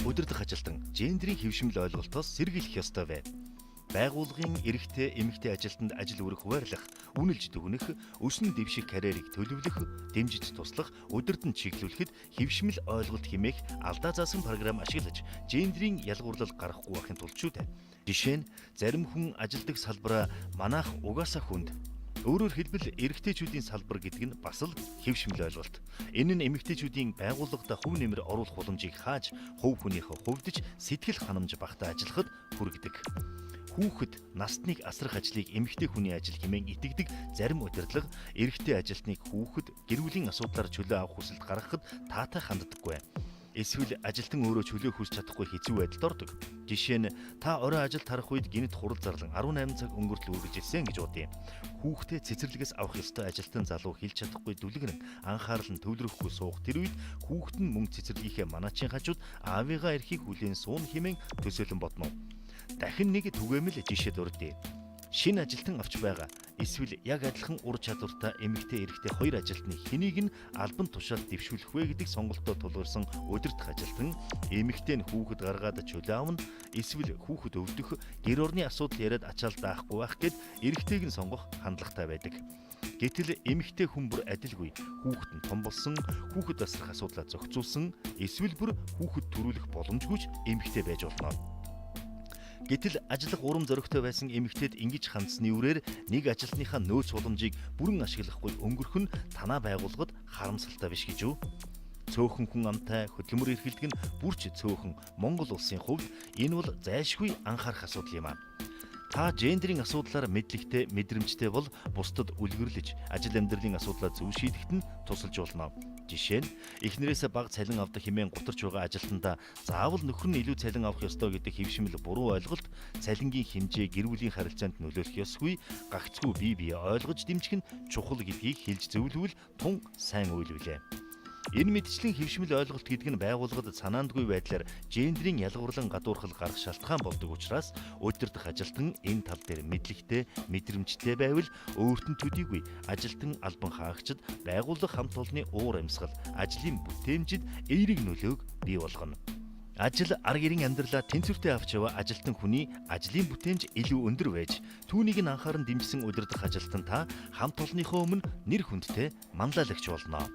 удирдах ажилтан гендрийн хэвшмэл ойлголтоос сэргийлэх ёстой вэ? Байгууллагын эрэгтэй, эмэгтэй ажилтнанд ажил үрэх хуваарлах, үнэлж дүгнэх, өснө дэвших карьерийг төлөвлөх, дэмжиж туслах, удирдан чиглүүлэхэд хэвшмэл ойлголт хэмээх алдаа заасан програм ашиглаж, гендрийн ялгуурлал гарахгүй байхын тулд шүү дээ. Жишээ нь зарим хүн ажилдаг салбараа манайх угаасаа хүнд. Өөрөөр хэлбэл эрэгтэйчүүдийн салбар гэдэг нь бас л хэвшмэл ойлголт. Энэ нь эмэгтэйчүүдийн байгууллагада хөв нэмэр оруулах боломжийг хааж, хувь хүнийхээ хувьдж сэтгэл ханамж багтаа ажиллахад хүргэдэг. Хүүхэд настныг асрах ажлыг эмэгтэй хүний ажил хэмээн итгэдэг зарим удирдлага эрэгтэй ажилтныг хүүхэд гэр бүлийн асуудлаар чөлөө авах хүсэлд гаргахад таатай ханддаггүй. Эсвэл ажилтан өөрөө чөлөө хүсч чадахгүй хэцүү байдалд ордог. Жишээ нь та орой ажилд харах үед гинт хурал зарлан 18 цаг өнгөртөл үргэж ирсэн гэж бодъё. Хүүхдээ цэцэрлэгээс авах ёстой ажилтан залуу хэлж чадахгүй дүлгэрэн анхаарал нь төвлөрөхгүй суух тэр үед хүүхэд нь мөнгө цэцэрлэгийнхээ манаачийн хажууд аавыгаа эрхийг хүлээн суун хэмээн төсөөлөн бодно. Дахин нэг түгээмэл жишээ дурдъя. Шинэ ажилтан авч байгаа. Эсвэл яг адилхан ур чадвартай эмэгтэй эрэгтэй хоёр ажилтны хэнийг нь албан тушаал дэвшүүлэх вэ гэдэг сонголтоо тулгарсан удирдах ажилтан эмэгтэй нь хүүхэд гаргаад чөлөө авна, эсвэл хүүхэд өвдөх, гэр орны асуудал яриад ачаал даахгүй байх гэд эрэгтэйг нь сонгох хандлагатай байдаг. Гэтэл эмэгтэй хүн бүр адилгүй хүүхэд нь том болсон, хүүхэд асрах асуудлаа зохицуулсан, эсвэл бүр хүүхэд төрүүлэх боломжгүйч эмэгтэй байж болно. Гэтэл ажиллах урам зоригтой байсан эмэгтэйд ингэж хандсны үрээр нэг ажилтныхаа нөөц боломжийг бүрэн ашиглахгүй өнгөрөх нь танаа байгууллагад харамсалтай биш гэж үү? Цөөхөн хүн амтай хөдөлмөр эрхэлдэг нь бүрч цөөхөн Монгол улсын хувьд энэ бол зайлшгүй анхаарах асуудал юм аа. Та гендрийн асуудлаар мэдлэгтэй, мэдрэмжтэй бол бусдад үлгэрлэж, ажил амьдралын асуудлаа зөв шийдэхэд нь тусалж болно. Жишээ нь эхнэрээсээ бага цалин авдаг хэмээн гутарч байгаа ажилтнаа заавал нөхөр нь илүү цалин авах ёстой гэдэг хэвшмэл буруу ойлголт, цалингийн хэмжээ гэр бүлийн харилцаанд нөлөөлөх ёсгүй, гагцхүү бие бие ойлгож дэмжих нь чухал гэдгийг хэлж зөвлөвөл тун сайн үйлвэлээ. Энэ мэдчлэн хэвшмэл ойлголт гэдэг нь байгууллагад санаандгүй байдлаар гендрийн ялгуурлан гадуурхал гарах шалтгаан болдог учраас удирдах ажилтан энэ тал дээр мэдлэгтэй, мэдрэмжтэй байвал өөрт нь төдийгүй ажилтан албан хаагчид байгууллага хамт олонны уур амьсгал, ажлын бүтээмжид эерэг нөлөөг бий болгоно. Ажил арга гэрийн амьдралаа тэнцвэртэй авч яваа ажилтан хүний ажлын бүтээмж илүү өндөр байж, түүнийг нь анхааран дэмжсэн удирдах ажилтан та хамт олонныхоо өмнө нэр хүндтэй манлайлагч болно.